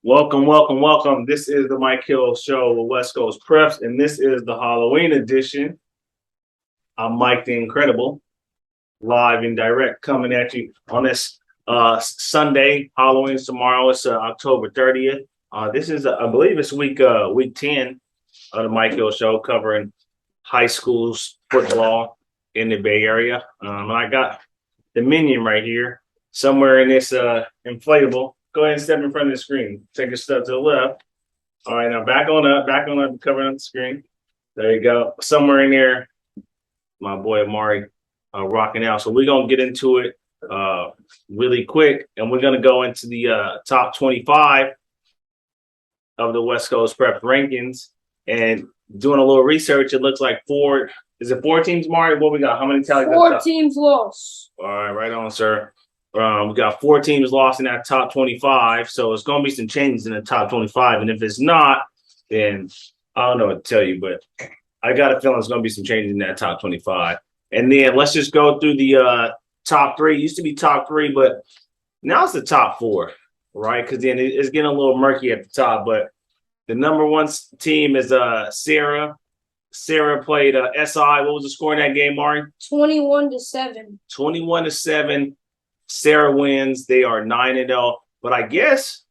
Welcome, welcome, welcome. This is the Mike Hill Show with West Coast Preps, and this is the Halloween edition. I'm Mike the Incredible, live and direct, coming at you on this Sunday. Halloween's tomorrow. It's October 30th. This is, I believe, it's week 10 of the Mike Hill Show, covering high schools football in the Bay Area. I got the minion right here, somewhere in this inflatable. Go ahead and step in front of the screen. Take a step to the left. All right, now back on up, covering up the screen. There you go. Somewhere in there, my boy Amari rocking out. So we're going to get into it really quick, and we're going to go into the top 25 of the West Coast Prep rankings. And doing a little research, it looks like four teams, Amari? What we got? How many tallies? Four teams lost. All right, right on, sir. We got 4 teams lost in that top 25, so it's going to be some changes in the top 25. And if it's not, then I don't know what to tell you, but I got a feeling it's going to be some changes in that top 25. And then let's just go through the top 3. It used to be top 3, but now it's the top 4, right? Because then it's getting a little murky at the top. But the number 1 team is Sarah. Sarah played SI. What was the score in that game, Mari? 21-7. 21-7. Sarah wins. They are 9-0. But I guess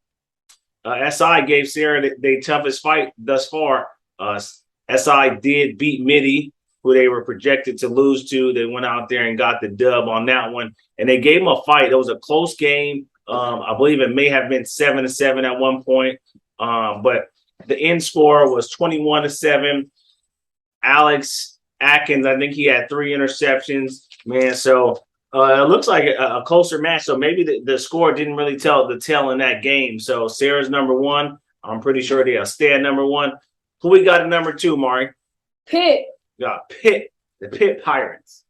SI gave Sarah the toughest fight thus far. SI did beat Midi, who they were projected to lose to. They went out there and got the dub on that one. And they gave them a fight. It was a close game. I believe it may have been 7-7 at one point. But the end score was 21-7. Alex Atkins, I think he had 3 interceptions. Man, so it looks like a closer match. So maybe the score didn't really tell the tale in that game. So Sarah's number 1. I'm pretty sure they'll stay at number 1. Who we got at number 2, Mari? Pitt. Got Pitt, the Pitt Pirates.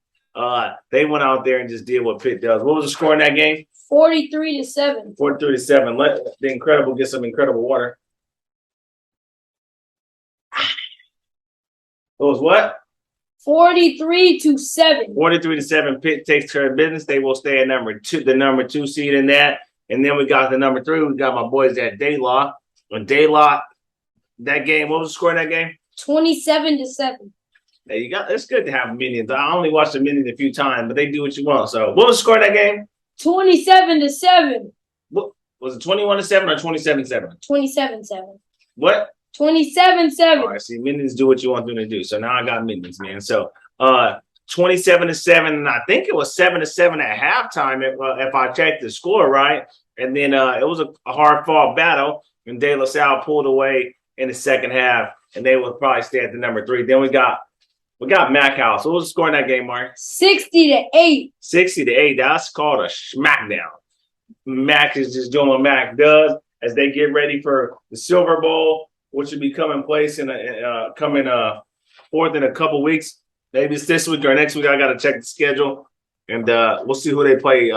They went out there and just did what Pitt does. What was the score in that game? 43-7. 43-7. Let the Incredible get some incredible water. It was what? 43-7. 43-7. Pitt takes care of business. They will stay at the number 2 seed in that. And then we got the number 3. We got my boys at Daylock. When Daylock, that game, what was the score in that game? 27-7. There you go. It's good to have minions. I only watched the minions a few times, but they do what you want. So what was the score in that game? 27-7. What was it, 21-7 or 27-7? 27-7. What? 27-7. All right, see, minions do what you want them to do. So now I got minions, man. So 27-7, and I think it was 7-7 at halftime if I checked the score right. And then it was a hard fought battle, and De La Salle pulled away in the second half, and they will probably stay at the number 3. Then we got Mac House. What was the score in that game, Mark? 60-8. 60-8. That's called a smackdown. Mac is just doing what Mac does as they get ready for the Silver Bowl, which will be coming place coming forth in a couple weeks. Maybe it's this week or next week. I got to check the schedule, and we'll see who they play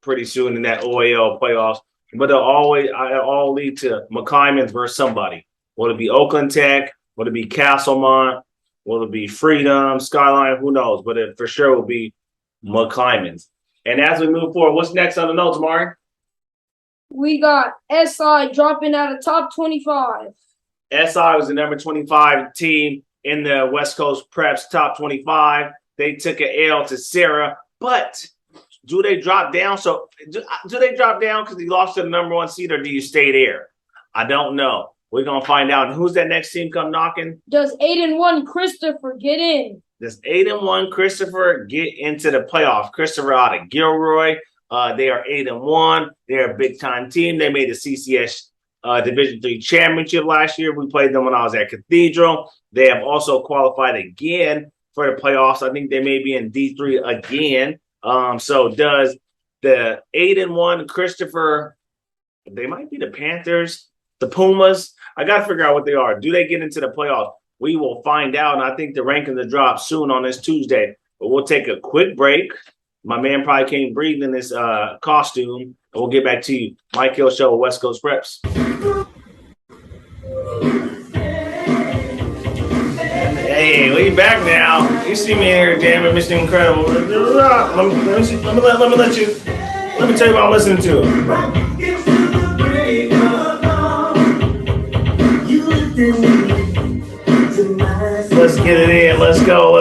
pretty soon in that OAL playoffs. But they'll all lead to McClymonds versus somebody. Will it be Oakland Tech? Will it be Castlemont? Will it be Freedom, Skyline? Who knows? But it for sure will be McClymonds. And as we move forward, what's next on the notes, Mari? We got SI dropping out of top 25. SI was the number 25 team in the West Coast Preps top 25. They took an L to Sarah, but do they drop down? So do they drop down because they lost to the number 1 seed, or do you stay there? I don't know. We're going to find out. And who's that next team come knocking? Does 8-1 Christopher get in? Does 8-1 Christopher get into the playoffs? Christopher out of Gilroy. They are 8-1. They're a big-time team. They made the CCS Division III championship last year. We played them when I was at Cathedral. They have also qualified again for the playoffs. I think they may be in D3 again. So does the 8-1 Christopher, they might be the Panthers, the Pumas. I got to figure out what they are. Do they get into the playoffs? We will find out, and I think the rankings will drop soon on this Tuesday. But we'll take a quick break. My man probably can't breathe in this costume. And we'll get back to you. Mike Hill Show, West Coast Preps. Hey, we back now. You see me here, damn it, Mr. Incredible. Let me tell you what I'm listening to. Let's get it in. Let's go.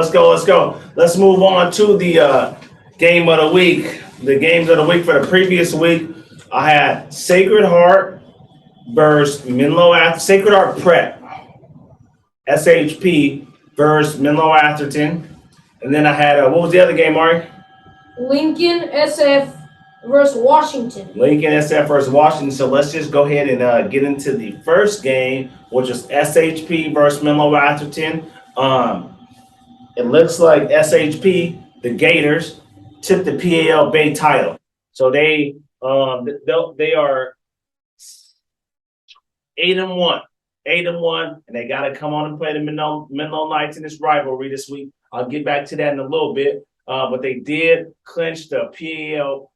Let's move on to the game of the week. The games of the week for the previous week, I had Sacred Heart versus Menlo Sacred Heart Prep, SHP versus Menlo Atherton. And then I had, what was the other game, Mari? Lincoln SF versus Washington. Lincoln SF versus Washington. So let's just go ahead and get into the first game, which is SHP versus Menlo Atherton. It looks like SHP, the Gators, took the PAL Bay title. So they are 8-1, and they got to come on and play the Menlo Knights in this rivalry this week. I'll get back to that in a little bit, but they did clinch the PAL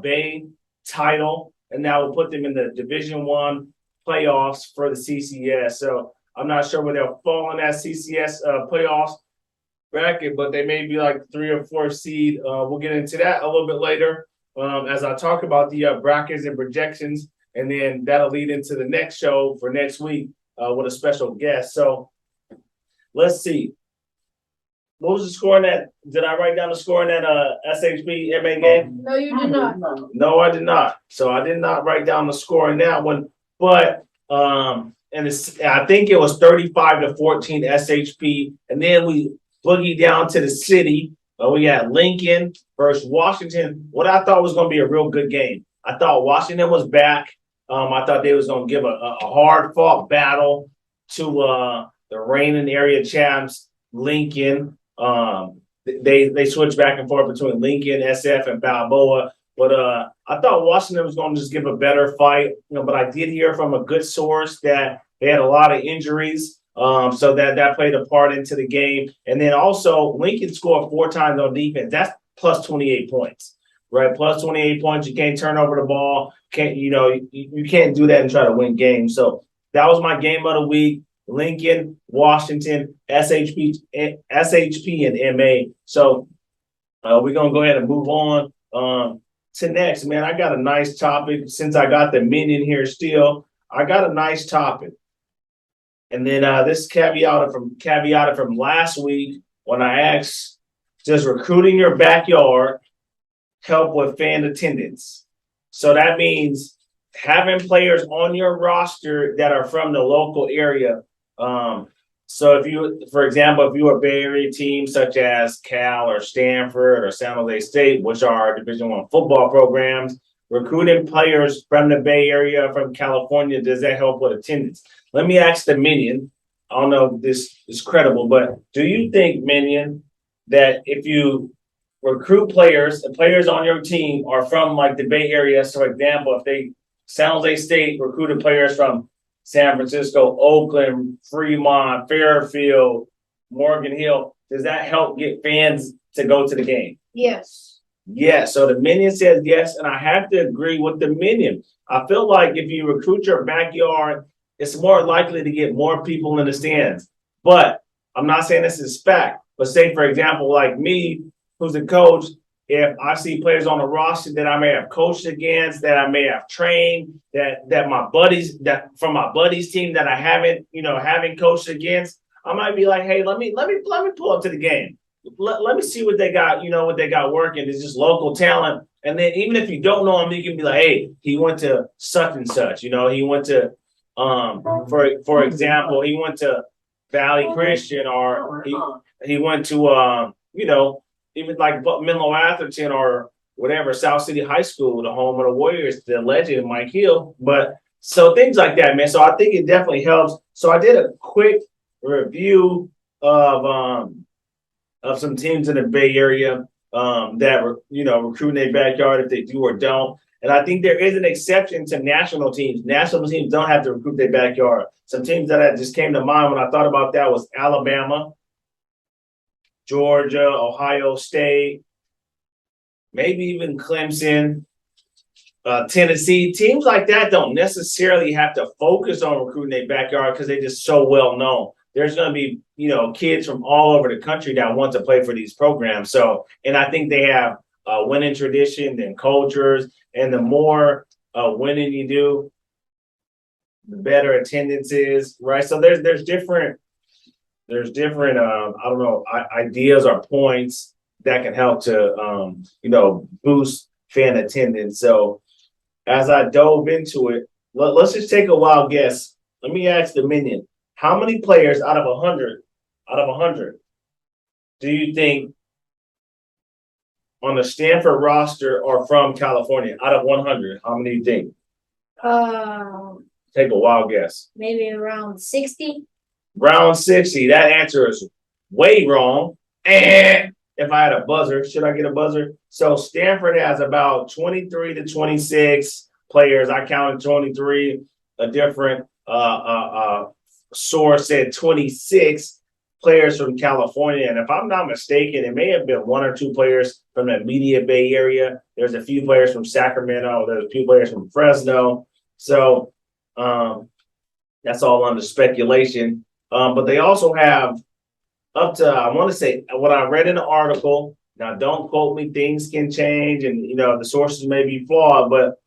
Bay title, and that will put them in the Division I playoffs for the CCS. So I'm not sure where they'll fall in that CCS playoffs bracket, but they may be like 3 or 4 seed. We'll get into that a little bit later as I talk about the brackets and projections, and then that'll lead into the next show for next week with a special guest. So let's see. What was the score in that? Did I write down the score in that SHP MA game? No, you did not. No, I did not. So I did not write down the score in that one. But I think it was 35-14 SHP, and then we boogie down to the city. We had Lincoln versus Washington. What I thought was going to be a real good game. I thought Washington was back. I thought they was going to give a hard-fought battle to the reigning area champs, Lincoln. They switched back and forth between Lincoln, SF, and Balboa. But I thought Washington was going to just give a better fight. But I did hear from a good source that they had a lot of injuries. So that played a part into the game. And then also Lincoln scored 4 times on defense. That's plus 28 points, right? Plus 28 points. You can't turn over the ball. You can't do that and try to win games. So that was my game of the week. Lincoln, Washington, SHP, and MA. So we're going to go ahead and move on to next. Man, I got a nice topic. Since I got the minion here still, I got a nice topic. And then this caveated from last week when I asked, does recruiting your backyard help with fan attendance? So that means having players on your roster that are from the local area. So if you, for example, if you're a Bay Area team such as Cal or Stanford or San Jose State, which are Division I football programs, recruiting players from the Bay Area, from California, does that help with attendance? Let me ask the Minion. I don't know if this is credible, but do you think, Minion, that if you recruit players, the players on your team are from like the Bay Area, so for example, if San Jose State recruited players from San Francisco, Oakland, Fremont, Fairfield, Morgan Hill, does that help get fans to go to the game? Yes. Yes. So the Minion says yes, and I have to agree with the Minion. I feel like if you recruit your backyard, it's more likely to get more people in the stands. But I'm not saying this is fact. But say, for example, like me, who's a coach, if I see players on the roster that I may have coached against, that I may have trained, that my buddies, that from my buddies' team that I haven't coached against, I might be like, hey, let me pull up to the game. Let me see what they got, what they got working. It's just local talent. And then even if you don't know him, you can be like, hey, he went to such and such. He went to for example, he went to Valley Christian, or he went to even like Menlo Atherton or whatever, South City High School, the home of the Warriors, the legend Mike Hill. But so things like that, man. So I think it definitely helps. So I did a quick review of some teams in the Bay Area that were, recruiting their backyard if they do or don't. And I think there is an exception to national teams. National teams don't have to recruit their backyard. Some teams that just came to mind when I thought about that was Alabama, Georgia, Ohio State, maybe even Clemson, Tennessee. Teams like that don't necessarily have to focus on recruiting their backyard because they're just so well known. There's going to be, kids from all over the country that want to play for these programs. So, and I think they have winning tradition and cultures, and the more winning you do, the better attendance is, right? So there's different I don't know ideas or points that can help to boost fan attendance. So as I dove into it, let's just take a wild guess. Let me ask the minion: how many players out of 100, do you think on the Stanford roster are from California? Out of 100, how many do you think? Take a wild guess. Maybe around 60. Round 60. That answer is way wrong. And if I had a buzzer, should I get a buzzer? So Stanford has about 23 to 26 players. I counted 23. A different source said 26 players from California. And if I'm not mistaken, it may have been one or two players from the immediate Bay Area. There's a few players from Sacramento. There's a few players from Fresno. So that's all under speculation. But they also have up to, I want to say, what I read in the article. Now, don't quote me. Things can change, and the sources may be flawed. But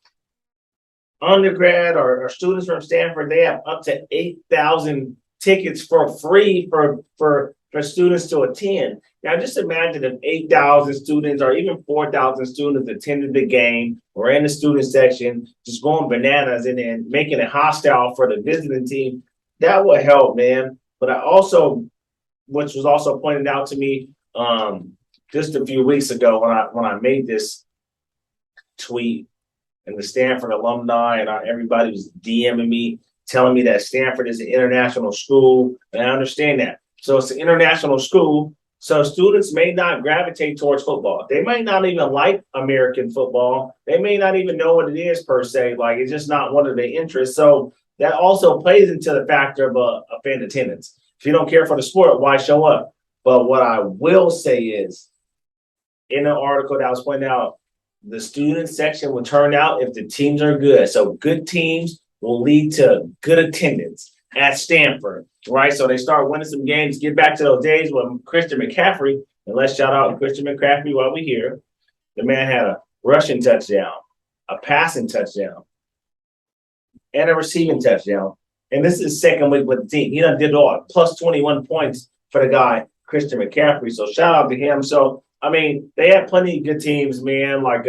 undergrad or students from Stanford, they have up to 8,000 tickets for free for students to attend. Now, just imagine if 8,000 students or even 4,000 students attended the game or in the student section, just going bananas and then making it hostile for the visiting team. That would help, man. But I also, which was also pointed out to me just a few weeks ago when I made this tweet, and the Stanford alumni and everybody was DMing me, telling me that Stanford is an international school, and I understand that. So it's an international school, so students may not gravitate towards football. They might not even like American football. They may not even know what it is per se. Like, it's just not one of their interests. So that also plays into the factor of a fan attendance. If you don't care for the sport, why show up? But what I will say is, in an article that was pointed out, the student section will turn out if the teams are good. So good teams will lead to good attendance at Stanford, right? So they start winning some games, get back to those days when Christian McCaffrey, and let's shout out Christian McCaffrey while we're here. The man had a rushing touchdown, a passing touchdown, and a receiving touchdown. And this is his second week with the team. He done did all plus 21 points for the guy, Christian McCaffrey. So shout out to him. So, I mean, they had plenty of good teams, man. Like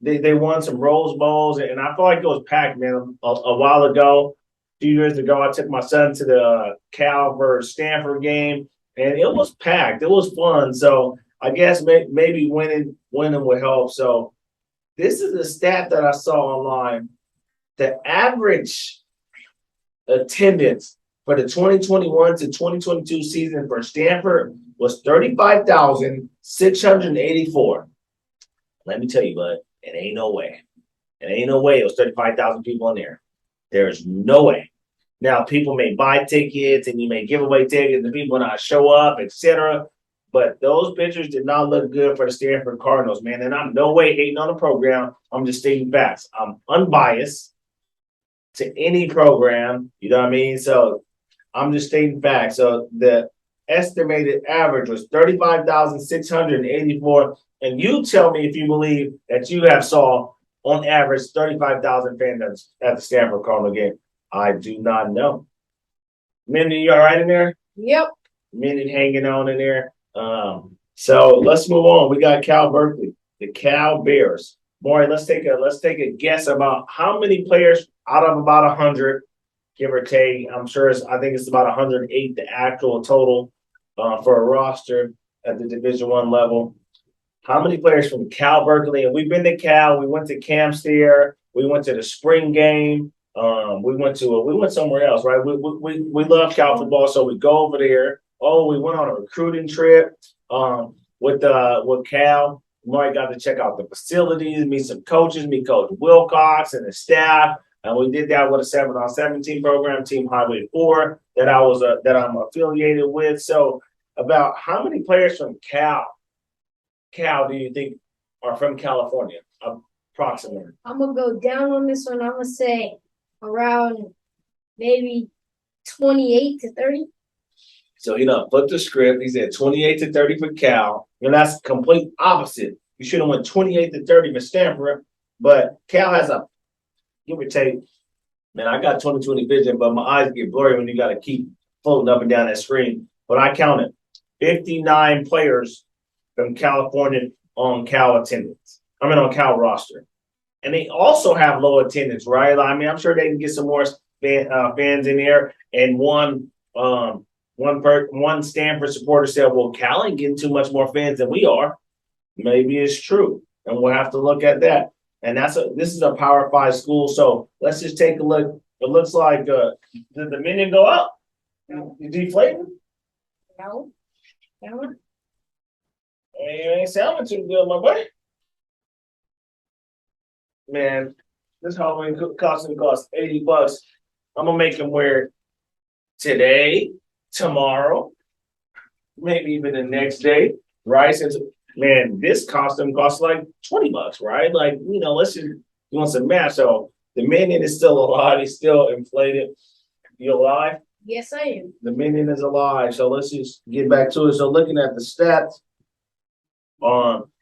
they won some Rose Bowls, and I feel like it was packed, man. A while ago, a few years ago, I took my son to the Cal versus Stanford game, and it was packed. It was fun. So I guess maybe winning would help. So this is a stat that I saw online. The average attendance for the 2021 to 2022 season for Stanford was 35,684. Let me tell you, bud, it ain't no way. It ain't no way it was 35,000 people in there. There's no way. Now, people may buy tickets and you may give away tickets and people not show up, etc. But those pictures did not look good for the Stanford Cardinals, man. And I'm no way hating on the program. I'm just stating facts. I'm unbiased to any program. You know what I mean? So I'm just stating facts. So the estimated average was 35,684. And you tell me if you believe that you have saw on average 35,000 fans at the Stanford Cardinal game. I do not know. Mindy, you all right in there? Yep. Mindy hanging on in there. So let's move on. We got Cal Berkeley, the Cal Bears. Maury, let's take a guess about how many players out of about 100, give or take. I think it's about 108, the actual total for a roster at the Division I level. How many players from Cal Berkeley? And we've been to Cal. We went to camps there. We went to the spring game. We went somewhere else, right? We love Cal football, so we go over there. Oh, we went on a recruiting trip with Cal. Maury got to check out the facilities, meet some coaches, meet Coach Wilcox and the staff. And we did that with a 7-on-17 program, Team Highway 4, that I'm affiliated with. So about how many players from Cal do you think are from California, approximately? I'm going to go down on this one. I'm going to say around maybe 28 to 30. So he done flipped the script. He said 28 to 30 for Cal. And that's complete opposite. You should have went 28 to 30 for Stanford. But Cal has a, give or take, Man, I got 20/20 vision, but my eyes get blurry when you got to keep floating up and down that screen. But I counted 59 players from California on Cal attendance. I mean, on Cal roster. And they also have low attendance, right? I mean, I'm sure they can get some more fans in there. And one Stanford supporter said, "Well, Cal ain't getting too much more fans than we are." Maybe it's true, and we'll have to look at that. And this is a Power Five school, so let's just take a look. It looks like did the minion go up? No. You deflating? No. No. You ain't sounding too good, my boy. Man, this Halloween costume costs $80. I'm gonna make him wear it today, tomorrow, maybe even the next day, right? Since man, this costume costs like $20, right? Like, let's just doing some math. So the minion is still alive, he's still inflated. You alive? Yes, I am. The minion is alive. So let's just get back to it. So looking at the stats,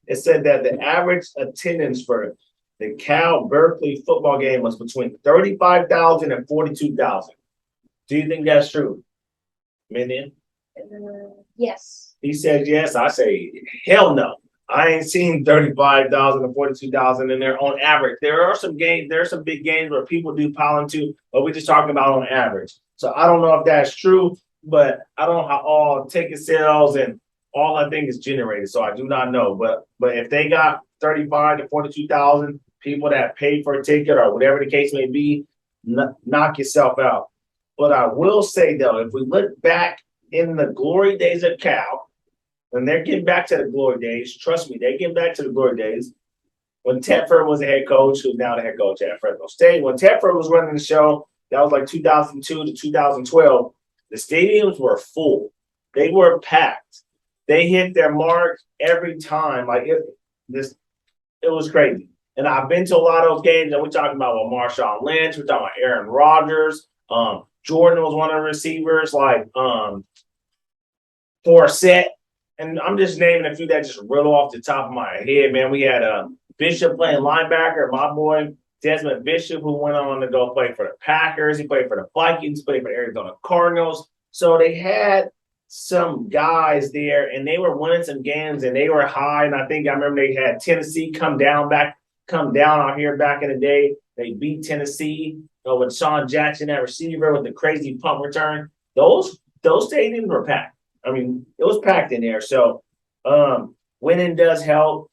it said that the average attendance for the Cal Berkeley football game was between 35,000 and 42,000. Do you think that's true, Minion? Yes. He says yes. I say hell no. I ain't seen 35,000 or 42,000 in there on average. There are some big games where people do pile into, but we're just talking about on average. So I don't know if that's true, but I don't know how all ticket sales and all I think is generated. So I do not know. But if they got 35 to 42,000 people that paid for a ticket or whatever the case may be, knock yourself out. But I will say though, if we look back in the glory days of Cal, when they're getting back to the glory days, trust me, they're getting back to the glory days. When Tedford was the head coach, who's now the head coach at Fresno State, when Tedford was running the show, that was like 2002 to 2012, the stadiums were full. They were packed. They hit their mark every time. Like it was crazy. And I've been to a lot of those games, and we're talking about Marshawn Lynch, we're talking about Aaron Rodgers, Jordan was one of the receivers, like Forsett. And I'm just naming a few that just riddle off the top of my head, man. We had Bishop playing linebacker, my boy Desmond Bishop, who went on to go play for the Packers. He played for the Vikings, played for the Arizona Cardinals. So they had some guys there, and they were winning some games, and they were high. And I remember they had Tennessee come down out here back in the day. They beat Tennessee with Sean Jackson, that receiver with the crazy punt return. Those stadiums were packed. I mean, it was packed in there. So winning does help.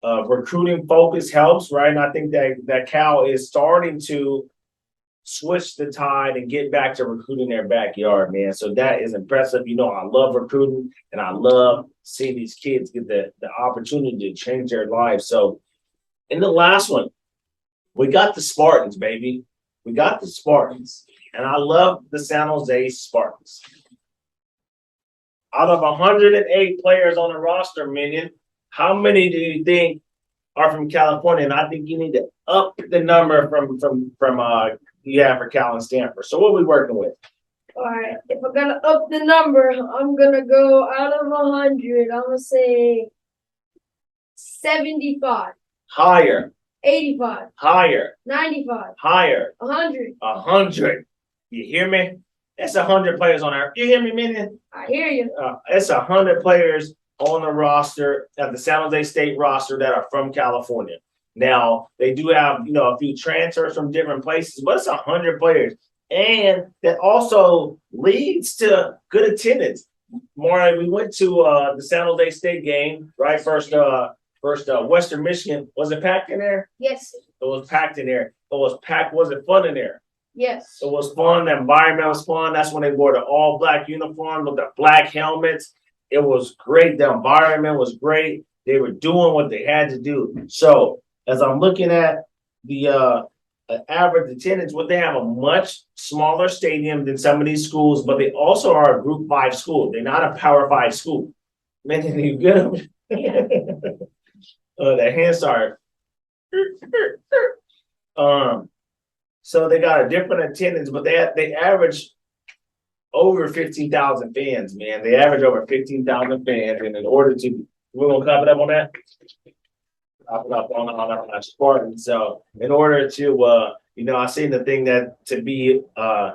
Recruiting focus helps, right? And I think that Cal is starting to switch the tide and get back to recruiting their backyard, man. So that is impressive. I love recruiting, and I love seeing these kids get the opportunity to change their lives. So in the last one, we got the Spartans, baby. We got the Spartans. And I love the San Jose Spartans. Out of 108 players on the roster, Minion, how many do you think are from California? And I think you need to up the number from you have for Cal and Stanford. So what are we working with? All right. If I'm gonna up the number, I'm gonna go out of 100. I'm gonna say 75. Higher. 85. Higher. 95. Higher. 100. 100. You hear me? That's 100 players on there. You hear me, Minion? I hear you. It's 100 players on the roster at the San Jose State roster that are from California. Now they do have a few transfers from different places, but it's 100 players, and that also leads to good attendance. Maury, we went to the San Jose State game, right? First Western Michigan. Was it packed in there? Yes. It was packed in there. It was packed. Was it fun in there? Yes. It was fun. The environment was fun. That's when they wore the all black uniform with the black helmets. It was great. The environment was great. They were doing what they had to do. So as I'm looking at the average attendance, they have a much smaller stadium than some of these schools, but they also are a Group 5 school. They're not a Power 5 school. Man, you good? The hands are. So they got a different attendance, but they average over 15,000 fans, man. They average over 15,000 fans, and in order to, we're gonna cover up on that. I put up on our Spartan. So in order to I seen the thing that to be a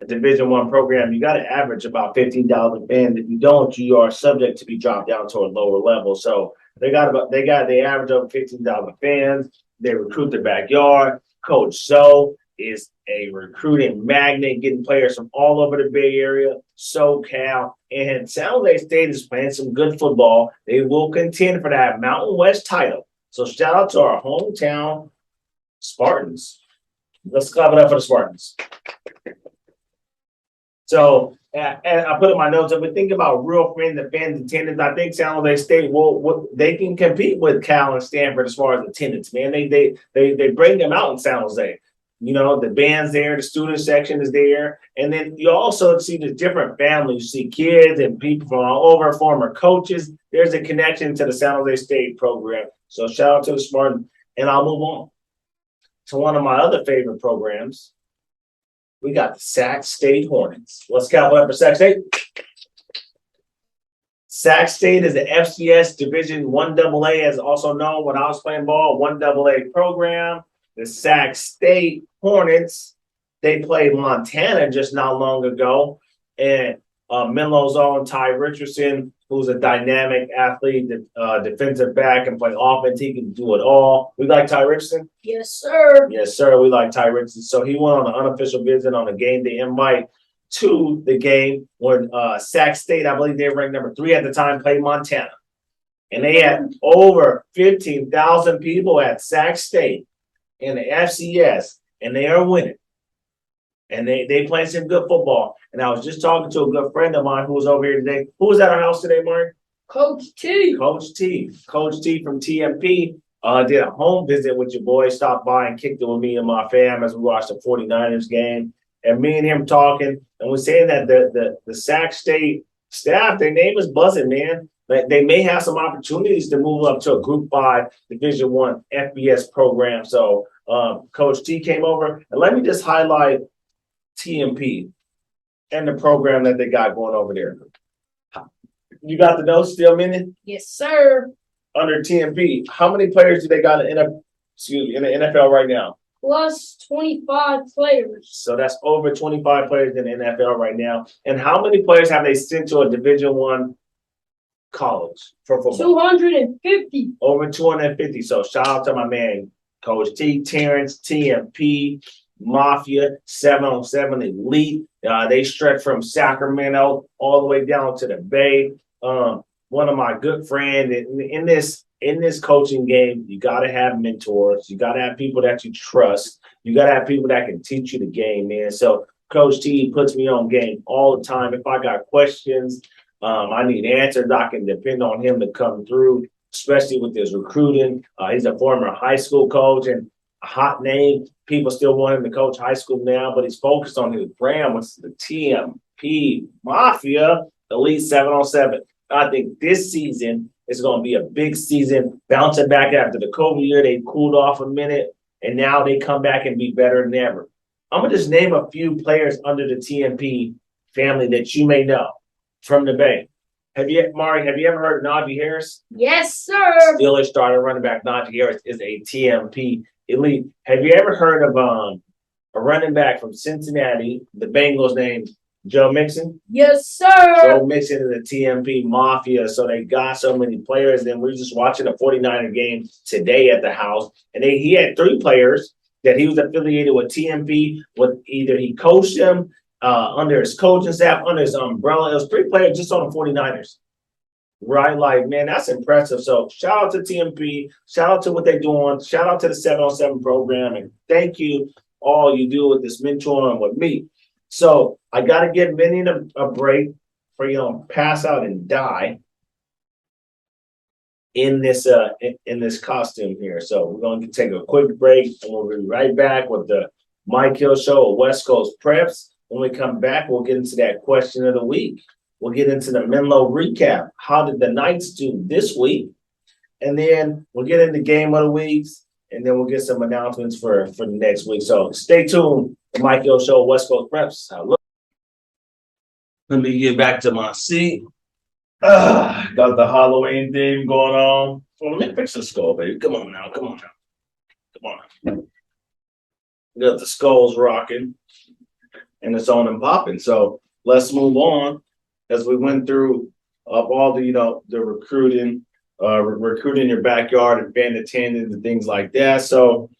Division I program, you got to average about 15,000 fans. If you don't, you are subject to be dropped down to a lower level. So they average over 15,000 fans. They recruit their backyard. Coach So is a recruiting magnet, getting players from all over the Bay Area, SoCal, and San Jose State is playing some good football. They will contend for that Mountain West title. So shout out to our hometown Spartans. Let's clap it up for the Spartans. So, and I put in my notes, if we think about real friends and fans attendance, I think San Jose State they can compete with Cal and Stanford as far as attendance, man. They bring them out in San Jose. You know, the band's there, the student section is there. And then you also see the different families. You see kids and people from all over, former coaches. There's a connection to the San Jose State program. So shout out to the Spartans. And I'll move on to one of my other favorite programs. We got the Sac State Hornets. Let's count up for Sac State. Sac State is the FCS Division I AA, as also known when I was playing ball, 1AA program. The Sac State Hornets, they played Montana just not long ago. And Menlo's own Ty Richardson, who's a dynamic athlete, defensive back, and play offense. He can do it all. We like Ty Richardson? Yes, sir. Yes, sir. We like Ty Richardson. So he went on an unofficial visit on a game day invite to the game when Sac State, I believe they were ranked number 3 at the time, played Montana. And they had over 15,000 people at Sac State in the FCS, and they are winning. And they playing some good football. And I was just talking to a good friend of mine who was over here today. Who was at our house today, Mark? Coach T. Coach T. Coach T from TMP did a home visit with your boy, stopped by and kicked it with me and my fam as we watched the 49ers game. And me and him talking, and we're saying that the Sac State staff, their name is buzzing, man. They may have some opportunities to move up to a Group 5 Division I FBS program. So Coach T came over. And let me just highlight TMP and the program that they got going over there. You got the notes still, Minnie? Yes, sir. Under TMP, how many players do they got in the NFL right now? Plus 25 players. So that's over 25 players in the NFL right now. And how many players have they sent to a Division I college for football? 250. Over 250. So shout out to my man, Coach T, Terrence, TMP, Mafia, 7-on-7 Elite. They stretch from Sacramento all the way down to the Bay. One of my good friends in this coaching game, you got to have mentors. You got to have people that you trust. You got to have people that can teach you the game, man. So Coach T puts me on game all the time. If I got questions, I need answers, I can depend on him to come through, especially with his recruiting. He's a former high school coach and a hot name. People still want him to coach high school now, but he's focused on his brand, which is the TMP Mafia Elite 7-on-7. I think this season is going to be a big season, bouncing back after the COVID year. They cooled off a minute, and now they come back and be better than ever. I'm going to just name a few players under the TMP family that you may know from the Bay. Mari, have you ever heard of Najee Harris? Yes, sir. Steelers starter running back Najee Harris is a TMP elite. Have you ever heard of a running back from Cincinnati, the Bengals named Joe Mixon? Yes, sir. Joe Mixon is a TMP Mafia. So they got so many players. And we're just watching a 49er game today at the house. And he had 3 players that he was affiliated with TMP. With either he coached them under his coaching staff, under his umbrella. It was 3 players just on the 49ers. Right? Like, man, that's impressive. So shout out to TMP. Shout out to what they're doing. Shout out to the 7-on-7 program. And thank you all you do with this mentoring with me. So I got to give Minnie a break for you to pass out and die in this costume here. So we're going to take a quick break, and we'll be right back with the Mike Hill Show of West Coast Preps. When we come back, we'll get into that question of the week. We'll get into the Menlo recap. How did the Knights do this week? And then we'll get into game of the weeks, and then we'll get some announcements for the next week. So stay tuned. The Mike Hill Show, West Coast Preps. Let me get back to my seat. Got the Halloween theme going on. Well, let me fix the skull, baby. Come on now. Come on now. Come on. Got the skulls rocking and it's on and popping. So let's move on as we went through all the, the recruiting, recruiting your backyard and fan attendance and things like that. So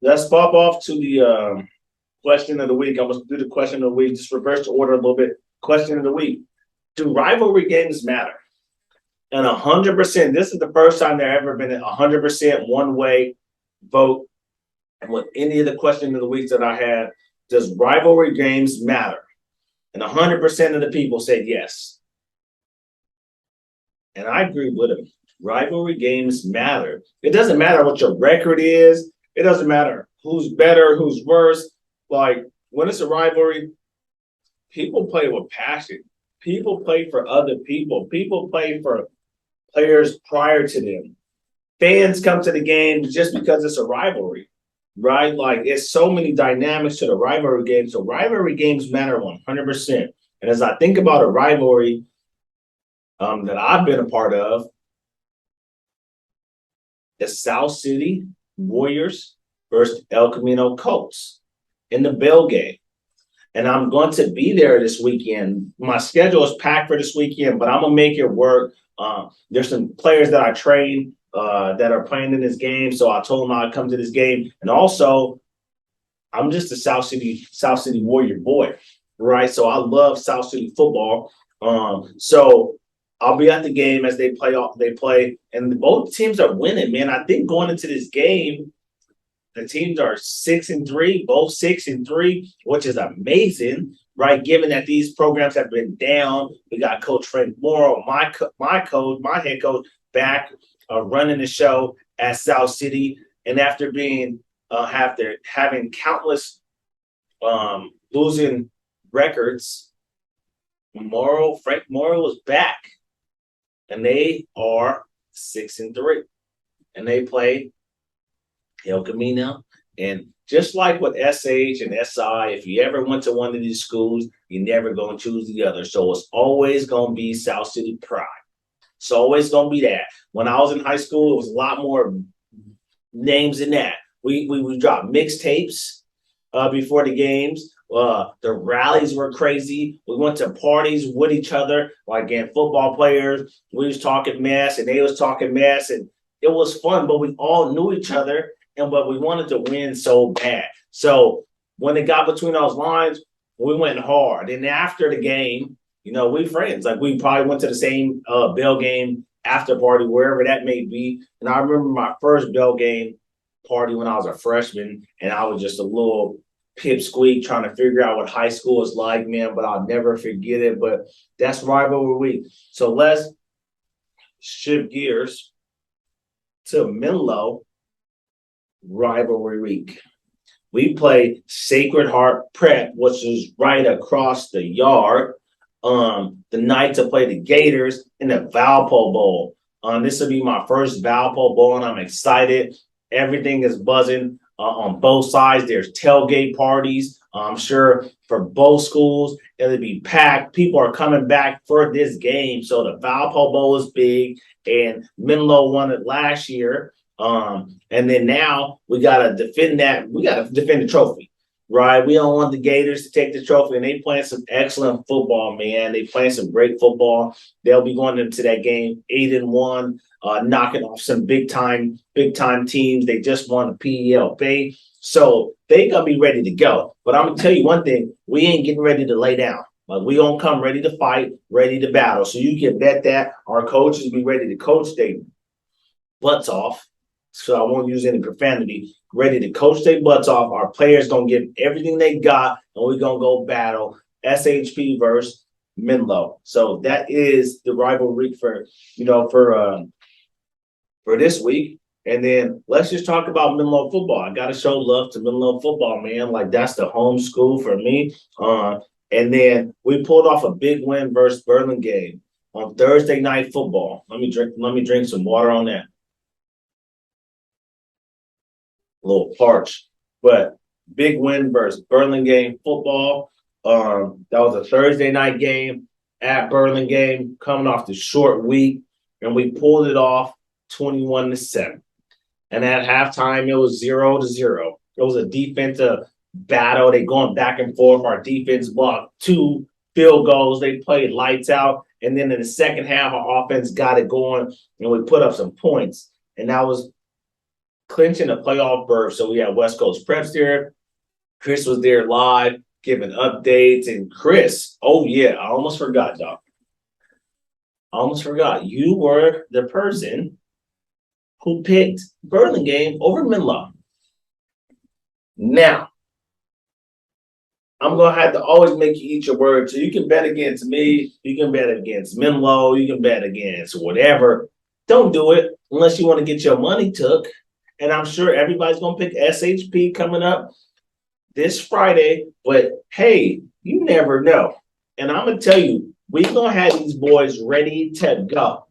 let's pop off to the question of the week. I'm going to do the question of the week, just reverse the order a little bit. Question of the week. Do rivalry games matter? And 100%, this is the first time there ever been a 100% one-way vote with any of the question of the weeks that I had. Does rivalry games matter? And 100% of the people said yes. And I agree with them. Rivalry games matter. It doesn't matter what your record is. It doesn't matter who's better, who's worse. Like when it's a rivalry, people play with passion. People play for other people. People play for players prior to them. Fans come to the game just because it's a rivalry, right? Like it's so many dynamics to the rivalry game. So rivalry games matter 100%. And as I think about a rivalry that I've been a part of, the South City Warriors versus El Camino Colts in the Bell game. And I'm going to be there this weekend. My schedule is packed for this weekend, but I'm going to make it work. There's some players that I train that are playing in this game. So I told them I'd come to this game. And also, I'm just a South City Warrior boy, right? So I love South City football. So I'll be at the game as they play, and both teams are winning, man. I think going into this game, the teams are 6-3, both 6-3, which is amazing, right? Given that these programs have been down, we got Coach Frank Morrow, my head coach, back running the show at South City, and after being after having countless losing records, Frank Morrow is back, and they are 6-3, and they play El Camino. And just like with SH and SI, if you ever went to one of these schools, you're never going to choose the other. So it's always going to be South City pride. It's always going to be that. When I was in high school, it was a lot more names than that. We dropped mixtapes before the games. The rallies were crazy. We went to parties with each other, like again, football players. We was talking mess and they was talking mess, and it was fun, but we all knew each other. But we wanted to win so bad. So when it got between those lines, we went hard. And after the game, we friends. Like we probably went to the same Bell game after party, wherever that may be. And I remember my first Bell game party when I was a freshman, and I was just a little pipsqueak trying to figure out what high school is like, man. But I'll never forget it. But that's rivalry week. So let's shift gears to Menlo rivalry week. We play Sacred Heart Prep, which is right across the yard. The night to play the Gators in the Valpo Bowl. This will be my first Valpo Bowl, and I'm excited. Everything is buzzing on both sides. There's tailgate parties. I'm sure for both schools, it'll be packed. People are coming back for this game. So the Valpo Bowl is big, and Menlo won it last year. And then now we gotta defend that. We gotta defend the trophy, right? We don't want the Gators to take the trophy, and they playing some excellent football, man. They playing some great football. They'll be going into that game 8-1, knocking off some big time teams. They just won the PEL Bay, so they gonna be ready to go. But I'm gonna tell you one thing: we ain't getting ready to lay down. Like we gonna come ready to fight, ready to battle. So you can bet that our coaches be ready to coach their butts off. So I won't use any profanity. Ready to coach their butts off. Our players gonna give everything they got, and we're gonna go battle SHP versus Menlo. So that is the rivalry for this week. And then let's just talk about Menlo football. I gotta show love to Menlo football, man. Like that's the home school for me. And then we pulled off a big win versus Burlingame on Thursday night football. Let me drink some water on that. A little parched, but big win versus Burlingame football. That was a Thursday night game. at Burlingame, coming off the short week, and we pulled it off 21-7. And at halftime, it was 0-0. It was a defensive battle. They going back and forth. Our defense blocked 2 field goals. They played lights out. And then in the second half, our offense got it going, and we put up some points. And that was clinching a playoff berth. So we had West Coast Preps there. Chris was there live, giving updates. And Chris, oh yeah, I almost forgot, Doc. I almost forgot. You were the person who picked Burlingame over Menlo. Now, I'm going to have to always make you eat your words. So you can bet against me. You can bet against Menlo. You can bet against whatever. Don't do it unless you want to get your money took. And I'm sure everybody's going to pick SHP coming up this Friday. But, hey, you never know. And I'm going to tell you, we're going to have these boys ready to go.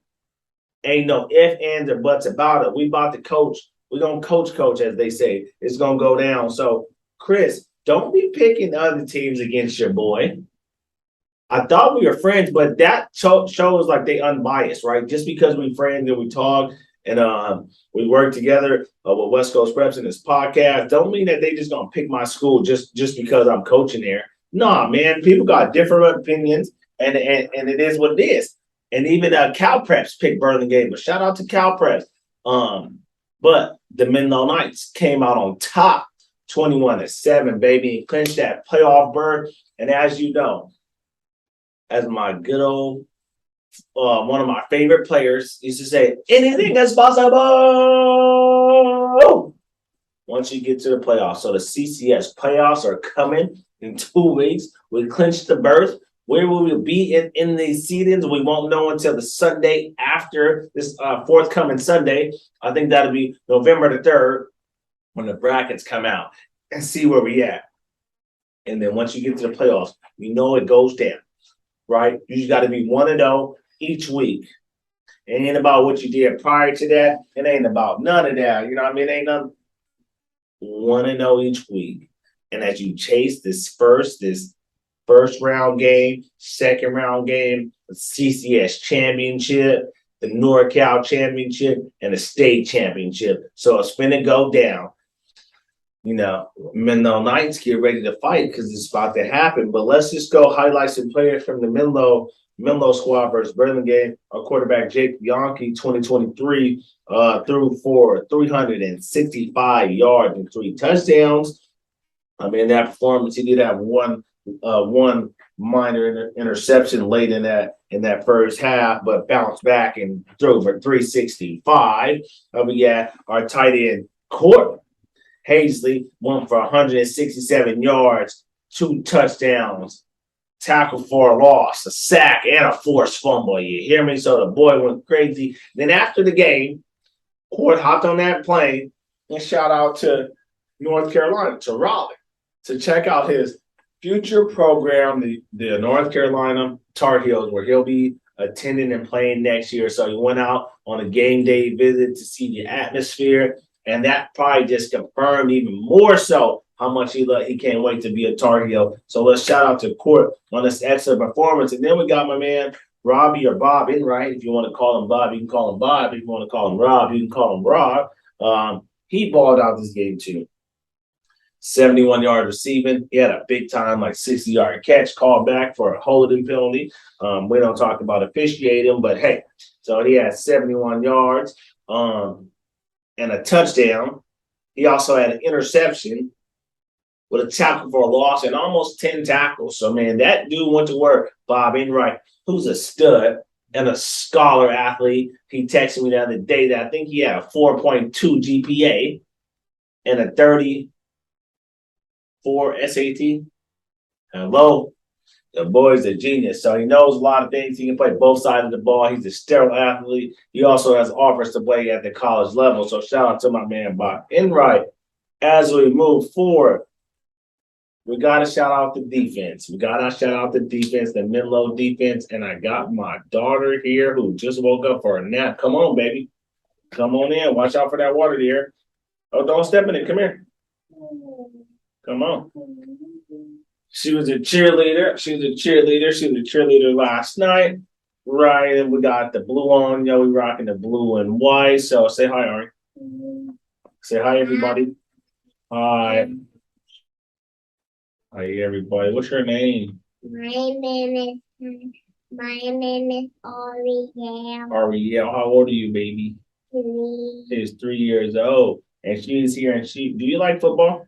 Ain't no ifs, ands, or buts about it. We about to coach. We're going to coach, as they say. It's going to go down. So, Chris, don't be picking other teams against your boy. I thought we were friends, but that shows like they unbiased, right? Just because we friends and we talk and we work together with West Coast Preps in this podcast, don't mean that they just going to pick my school just because I'm coaching there. Nah, man, people got different opinions, and it is what it is. And even Cal Preps picked Burlingame, but shout out to Cal Preps. But the Menlo Knights came out on top, 21-7, baby, and clinched that playoff berth. And as you know, as my good old one of my favorite players used to say, anything is possible once you get to the playoffs. So the CCS playoffs are coming in 2 weeks. We clinched the berth. Where we will be in the seedings, we won't know until the Sunday after this forthcoming Sunday. I think that'll be November the 3rd when the brackets come out and see where we at. And then once you get to the playoffs, you know it goes down, right? You just got to be 1-0 each week. It ain't about what you did prior to that. It ain't about none of that. You know what I mean? It ain't nothing. 1-0 each week. And as you chase this first round game, second round game, the CCS championship, the NorCal championship, and the state championship. So it's finna go down. You know, Menlo Knights get ready to fight because it's about to happen. But let's just go highlight some players from the Menlo squad versus Burlingame. Our quarterback, Jake Bianchi, 2023, threw for 365 yards and 3 touchdowns. I mean, in that performance, he did have one minor interception late in that first half, but bounced back and threw for 365. We got our tight end, Court Hazley, went for 167 yards, 2 touchdowns, tackle for a loss, a sack, and a forced fumble. You hear me? So the boy went crazy. Then after the game, Court hopped on that plane and shout out to North Carolina, to Raleigh, to check out his future program, the North Carolina Tar Heels, where he'll be attending and playing next year. So he went out on a game day visit to see the atmosphere, and that probably just confirmed even more so how much he can't wait to be a Tar Heel. So let's shout out to Court on this excellent performance. And then we got my man Robbie, or Bob Enright. If you want to call him Bob, you can call him Bob. If you want to call him Rob, you can call him Rob. He balled out this game too. 71 yards receiving. He had a big time, like 60-yard catch, called back for a holding penalty. We don't talk about officiating, but hey, so he had 71 yards and a touchdown. He also had an interception with a tackle for a loss and almost 10 tackles. So, man, that dude went to work. Bob Enright, who's a stud and a scholar athlete. He texted me the other day that I think he had a 4.2 GPA and a 34 SAT. Hello. The boy's a genius. So he knows a lot of things. He can play both sides of the ball. He's a sterile athlete. He also has offers to play at the college level. So shout out to my man, Bob Enright. As we move forward, we got to shout out the defense. The Menlo defense. And I got my daughter here who just woke up for a nap. Come on, baby. Come on in. Watch out for that water there. Oh, don't step in it. Come here. Come on. She was a cheerleader. She was a cheerleader last night. Right, and we got the blue on. You know, we rocking the blue and white. So say hi, Ari. Say hi, everybody. Hi. Hi, everybody. What's your name? My name is Oriel. Ariel. How old are you, baby? She's 3 years old. And she's here and do you like football?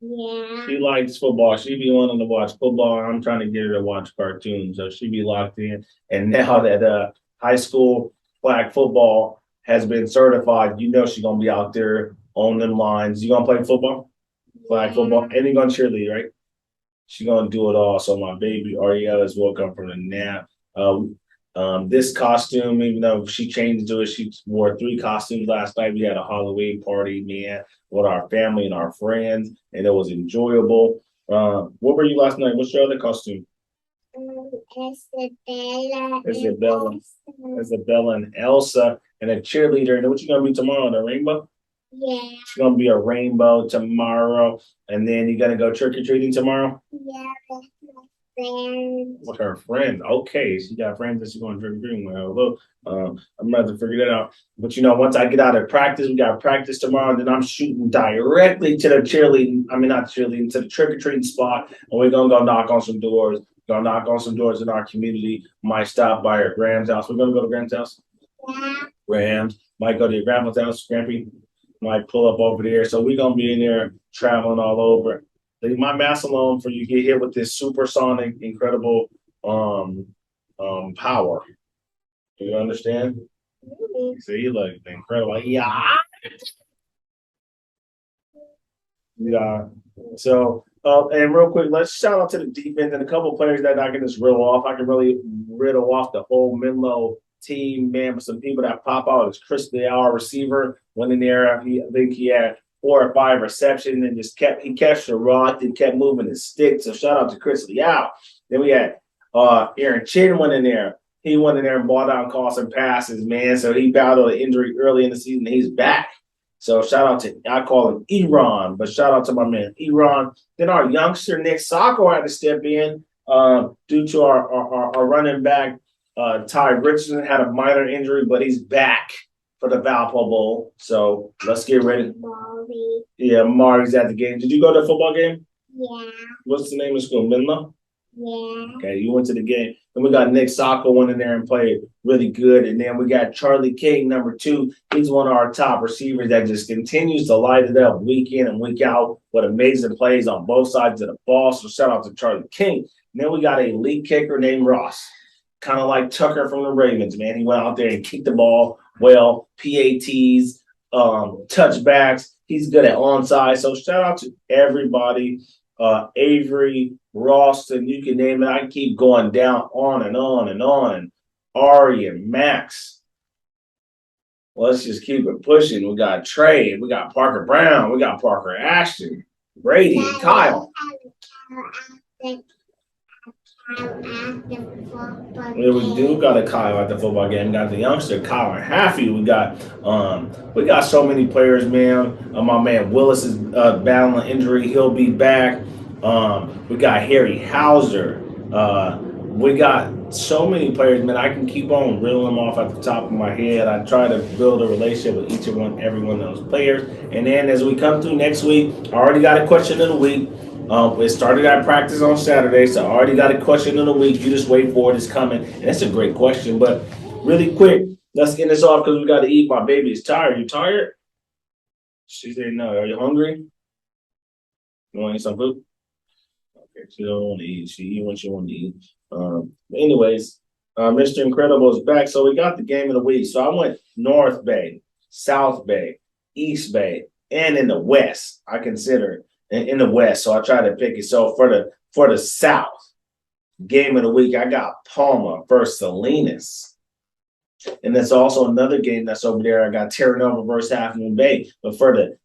Yeah. She likes football. She be wanting to watch football. I'm trying to get her to watch cartoons. So she be locked in. And now that high school flag football has been certified, you know she's gonna be out there on them lines. You gonna play football? Flag football. And you're gonna cheerlead, right? She's gonna do it all. So my baby Ariella is woke up from the nap. This costume, even though she changed to it, she wore 3 costumes last night. We had a Halloween party, man, with our family and our friends, and it was enjoyable. What were you last night? What's your other costume? Isabella and Elsa, and a cheerleader. And what you gonna be tomorrow? The rainbow? Yeah. She's gonna be a rainbow tomorrow, and then you're gonna go trick or treating tomorrow. Yeah, with my friends. With her friend. Okay, she got friends that she's going to drink green with. Although I'm gonna have to figure that out. But you know, once I get out of practice, we got practice tomorrow, and then I'm shooting directly to the cheerleading. I mean, not cheerleading, to the trick or treating spot, and we're gonna go knock on some doors. Gonna knock on some doors in our community. Might stop by her Graham's house. We're gonna go to Graham's house. Yeah. Graham's. Might go to your grandma's house. Grampy might pull up over there. So we're gonna be in there traveling all over. Leave my mask alone for you get hit with this supersonic, incredible power. Do you understand? See, you look incredible. Like, yeah. Yeah. So and real quick, let's shout out to the defense and a couple of players that I can just riddle off. I can really riddle off the whole Menlo team, man, with some people that pop out. It's Chris Leal, our receiver, went in there. I think he had 4 or 5 receptions and just kept the rock and kept moving his stick. So shout out to Chris Leal. Then we had Aaron Chin went in there. He went in there and ball down, caught some passes, man. So he battled an injury early in the season. He's back. So shout out to, I call him Eron, but shout out to my man Eron. Then our youngster Nick Sacco had to step in due to our running back Ty Richardson had a minor injury, but he's back for the Valpo Bowl. So let's get ready. Molly. Yeah, Mari's at the game. Did you go to the football game? Yeah. What's the name of school? Menlo? Yeah. Okay, you went to the game. Then we got Nick Sacco went in there and played really good. And then we got Charlie King, number 2. He's one of our top receivers that just continues to light it up week in and week out with amazing plays on both sides of the ball. So shout out to Charlie King. And then we got a elite kicker named Ross, kind of like Tucker from the Ravens, man. He went out there and kicked the ball well, PATs, touchbacks. He's good at onside. So shout out to everybody. Avery, Ralston, you can name it. I can keep going down on and on and on. Ari and Max. Let's just keep it pushing. We got Trey, we got Parker Brown, we got Parker Ashton, Brady, and Kyle. Yeah, we do got a Kyle at the football game. We got the youngster Kyle Haffey. We got so many players, man. My man Willis is battling injury. He'll be back. We got Harry Hauser. We got so many players, man. I can keep on reeling them off at the top of my head. I try to build a relationship with every one of those players. And then as we come through next week, I already got a question of the week. It started at practice on Saturday, so I already got a question of the week. You just wait for it. It's coming. And it's a great question. But really quick, let's get this off because we got to eat. My baby is tired. You tired? She said no. Are you hungry? You want to eat some food? Okay, she don't want to eat. She eat when she want to eat. Anyways, Mr. Incredible is back. So we got the game of the week. So I went North Bay, South Bay, East Bay, and in the West. I consider it. In the West, so I tried to pick it. So for the South game of the week, I got Palmer versus Salinas, and there's also another game that's over there. I got Terra Nova versus Half Moon Bay, but for the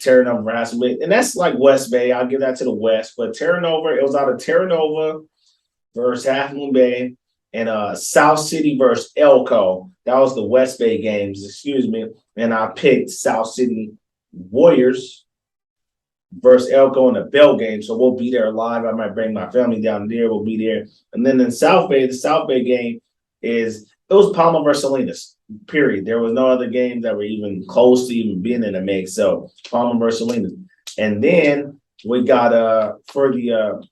Terra Nova versus Half Moon Bay, and that's like West Bay. I'll give that to the West. But Terra Nova, it was out of Terra Nova versus Half Moon Bay, and South City versus Elko. That was the West Bay games. Excuse me, and I picked South City Warriors versus Elko in the Bell game. So we'll be there live. I might bring my family down there. We'll be there. And then in South Bay, the South Bay game it was Palma versus Salinas. Period. There was no other games that were even close to even being in the mix. So Palma versus Salinas. And then we got for the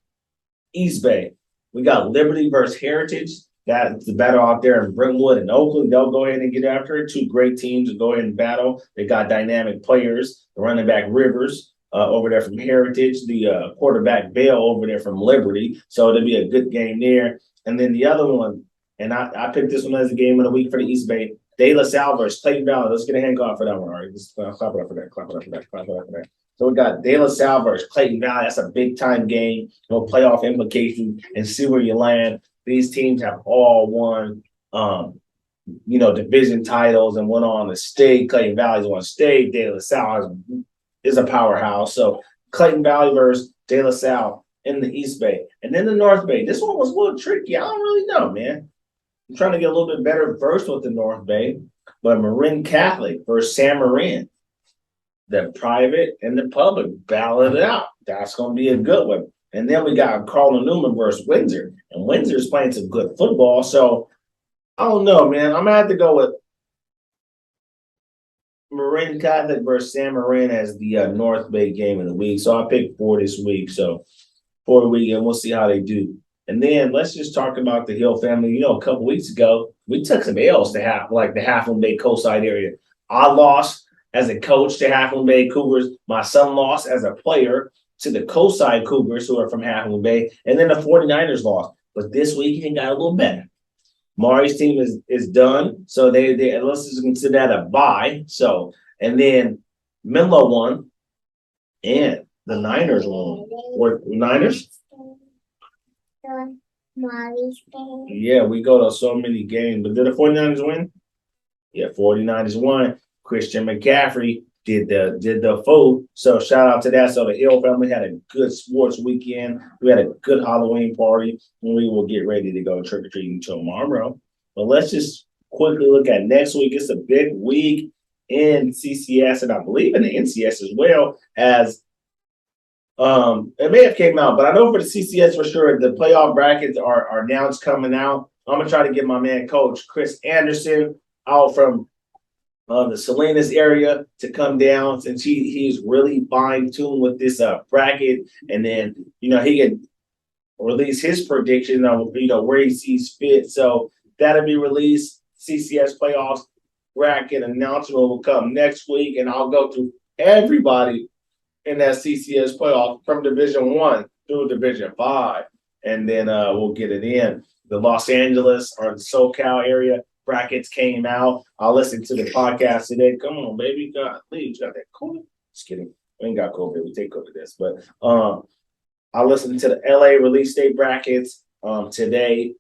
East Bay, we got Liberty versus Heritage. That's the battle out there in Brentwood and Oakland. They'll go ahead and get after it. Two great teams to go ahead and battle. They got dynamic players. The running back Rivers over there from Heritage, the quarterback Bell over there from Liberty. So it'll be a good game there. And then the other one, and I picked this one as a game of the week for the East Bay. De La Salle versus Clayton Valley. Let's get a hand clap for that one. All right, let's clap it up for that. Clap it up for that. Clap it up for that. So we got De La Salle versus Clayton Valley. That's a big time game. No playoff implications and see where you land. These teams have all won, division titles and went on to state. Clayton Valley's won state. De La Salle is a powerhouse. So Clayton Valley versus De La Salle in the East Bay. And then the North Bay. This one was a little tricky. I don't really know, man. I'm trying to get a little bit better versed with the North Bay. But Marin Catholic versus San Marin. The private and the public battle it out. That's going to be a good one. And then we got Carlton Newman versus Windsor. And Windsor's playing some good football. So, I don't know, man. I'm going to have to go with Marin Catholic versus San Marin as the North Bay game of the week. So, I picked 4 this week. So, 4 the week, and we'll see how they do. And then let's just talk about the Hill family. A couple weeks ago, we took some L's to the Half Moon Bay coastside area. I lost as a coach to Half Moon Bay Cougars. My son lost as a player to the coastside Cougars, who are from Half Moon Bay. And then the 49ers lost. But this weekend got a little better. Mari's team is done. So they let's just consider that a bye. So, and then Menlo won. And the Niners won. Were Niners? Yeah, we go to so many games. But did the 49ers win? Yeah, 49ers won. Christian McCaffrey did the vote. So shout out to that. So the Hill family had a good sports weekend. We had a good Halloween party, and we will get ready to go trick-or-treating tomorrow. But let's just quickly look at next week. It's a big week in CCS, and I believe in the NCS as well, as it may have came out, but I know for the CCS for sure, the playoff brackets are announced coming out. I'm going to try to get my man, Coach Chris Anderson, out from the Salinas area to come down, since he's really fine-tuned with this bracket. And then, he can release his prediction on, where he sees fit. So that'll be released. CCS playoffs bracket announcement will come next week, and I'll go through everybody in that CCS playoff from Division 1 through Division 5. And then we'll get it in. The Los Angeles or the SoCal area brackets came out. I'll listen to the podcast today. Come on, baby. Please, you got that COVID? Just kidding. We ain't got COVID. We take COVID this. But I listened to the LA release date brackets today.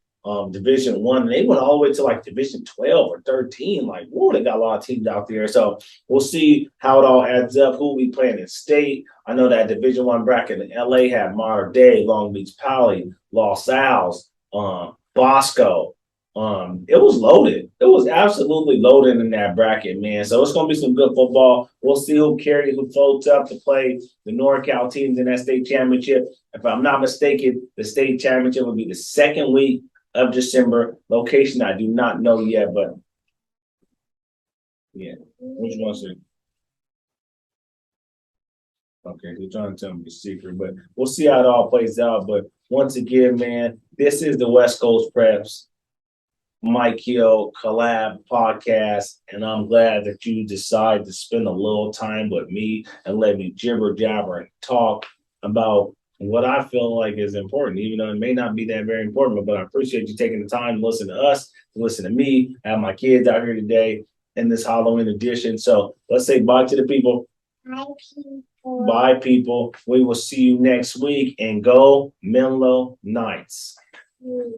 Division 1, and they went all the way to like Division 12 or 13. Like, whoa, they got a lot of teams out there. So we'll see how it all adds up, who we playing in state. I know that Division 1 bracket in LA had Mater Dei, Long Beach Poly, Los Al's, Bosco. It was loaded. It was absolutely loaded in that bracket, man. So it's gonna be some good football. We'll see who floats up to play the NorCal teams in that state championship. If I'm not mistaken, the state championship will be the second week of December. Location I do not know yet, but yeah. Which one, sir? Okay, they're trying to tell me the secret, but we'll see how it all plays out. But once again, man, this is the West Coast Preps Mike Hill collab podcast, and I'm glad that you decide to spend a little time with me and let me jibber jabber and talk about what I feel like is important, even though it may not be that very important, but I appreciate you taking the time to listen to us, to listen to me. I have my kids out here today in this Halloween edition. So let's say bye to the people. Bye, people. Bye, people. We will see you next week, and go Menlo Knights.